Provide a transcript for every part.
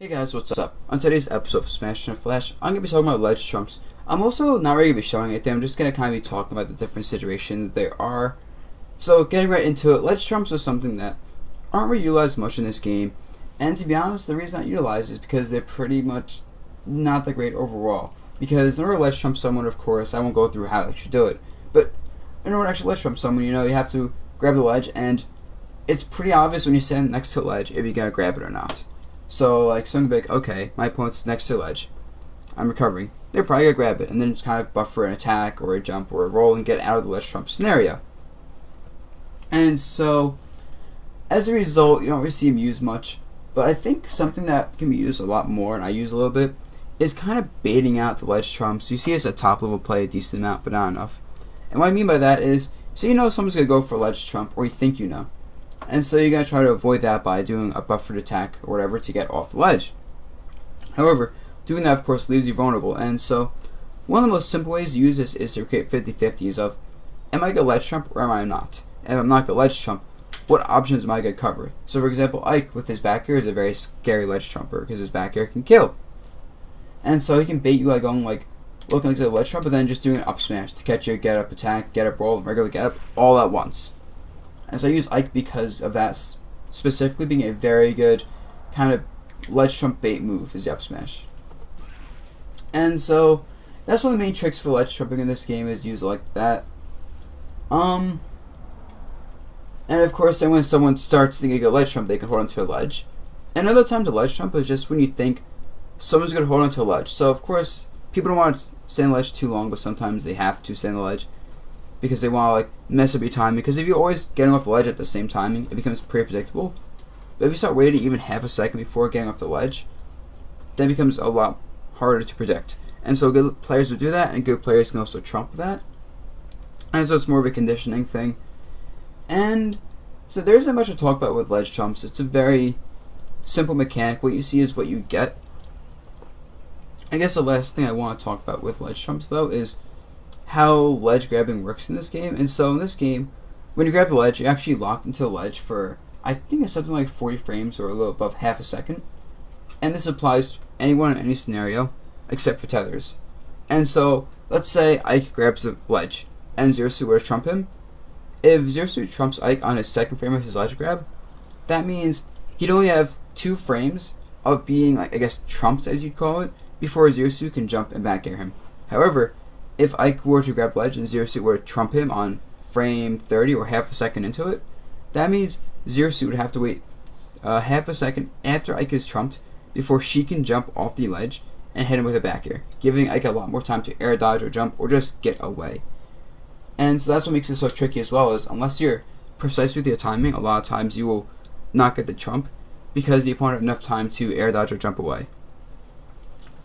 Hey guys, what's up? On today's episode of Smash and Flash, I'm going to be talking about ledge trumps. I'm also not really going to be showing anything, I'm just going to kind of be talking about the different situations there are. So getting right into it, ledge trumps are something that aren't really utilized much in this game. And to be honest, the reason not utilized is because they're pretty much not that great overall. Because in order to ledge trump someone, of course, I won't go through how they should do it. But in order to actually ledge trump someone, you have to grab the ledge, and it's pretty obvious when you stand next to a ledge if you're going to grab it or not. So, like, someone can be like, okay, my opponent's next to the ledge. I'm recovering. They're probably going to grab it and then just kind of buffer an attack or a jump or a roll and get out of the ledge trump scenario. And so, as a result, you don't really see them used much. But I think something that can be used a lot more, and I use a little bit, is kind of baiting out the ledge trumps. You see as a top level play a decent amount, but not enough. And what I mean by that is, so you know someone's going to go for a ledge trump, or you think you know. And so you're going to try to avoid that by doing a buffered attack or whatever to get off the ledge. However, doing that of course leaves you vulnerable, and so one of the most simple ways to use this is to create 50-50s of, am I going to ledge trump or am I not? And if I'm not going to ledge trump, what options am I going to cover? So for example, Ike with his back air is a very scary ledge trumper because his back air can kill. And so he can bait you by going like, looking like a ledge trump, but then just doing an up smash to catch your get up attack, get up roll, and regular get up all at once. And so I use Ike because of that specifically being a very good kind of ledge trump bait move is the up smash. And so that's one of the main tricks for ledge trumping in this game is use it like that. And of course then when someone starts thinking of ledge trump, they can hold onto a ledge. Another time to ledge trump is just when you think someone's going to hold onto a ledge. So of course people don't want to stay on the ledge too long, but sometimes they have to stay on the ledge because they want to like mess up your timing. Because if you're always getting off the ledge at the same timing, it becomes pretty predictable. But if you start waiting even half a second before getting off the ledge, then it becomes a lot harder to predict. And so good players will do that, and good players can also trump that. And so it's more of a conditioning thing. And so there isn't much to talk about with ledge trumps. It's a very simple mechanic. What you see is what you get. I guess the last thing I want to talk about with ledge trumps though is how ledge grabbing works in this game. And so in this game, when you grab the ledge, you're actually locked into the ledge for, I think it's something like 40 frames or a little above half a second. And this applies to anyone in any scenario except for tethers. And so let's say Ike grabs the ledge and Zero Suit were to trump him. If Zero Suit trumps Ike on his second frame of his ledge grab, that means he'd only have 2 frames of being, like, I guess, trumped as you'd call it, before Zero Suit can jump and back air him. However, if Ike were to grab ledge and Zero Suit were to trump him on frame 30 or half a second into it, that means Zero Suit would have to wait half a second after Ike is trumped before she can jump off the ledge and hit him with a back air, giving Ike a lot more time to air dodge or jump or just get away. And so that's what makes it so tricky as well, is unless you're precise with your timing, a lot of times you will not get the trump because the opponent had enough time to air dodge or jump away.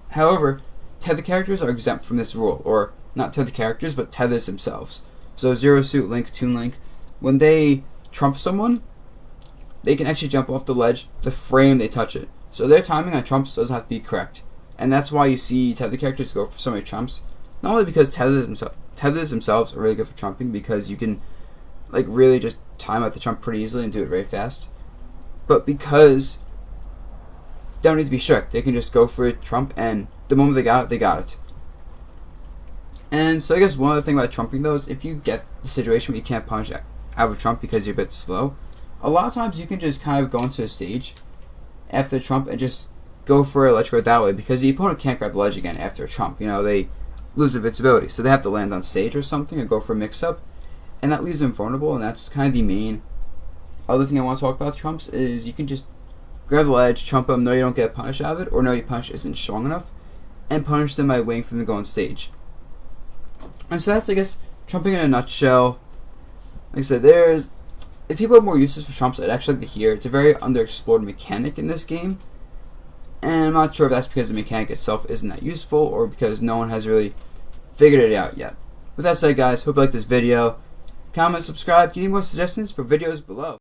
However, tether characters are exempt from this rule, or not tether characters, but tethers themselves. So Zero Suit, Link, Toon Link, when they trump someone, they can actually jump off the ledge the frame they touch it. So their timing on trumps doesn't have to be correct. And that's why you see tether characters go for so many trumps. Not only because tethers themselves are really good for trumping, because you can like really just time out the trump pretty easily and do it very fast, but because they don't need to be strict. They can just go for a trump, and the moment they got it, they got it. And so I guess one other thing about trumping though is if you get the situation where you can't punish out of a trump because you're a bit slow, a lot of times you can just kind of go into a stage after the trump and just go for a ledge grab that way, because the opponent can't grab the ledge again after a trump. They lose invincibility, so they have to land on stage or something or go for a mix-up, and that leaves them vulnerable. And that's kind of the main other thing I want to talk about with trumps is you can just grab the ledge, trump them, know you don't get punished out of it, or know your punish isn't strong enough, and punish them by waiting for them to go on stage. And so that's, I guess, trumping in a nutshell. Like I said, if people have more uses for trumps, I'd actually like to hear. It's a very underexplored mechanic in this game, and I'm not sure if that's because the mechanic itself isn't that useful, or because no one has really figured it out yet. With that said, guys, hope you like this video. Comment, subscribe, give me more suggestions for videos below.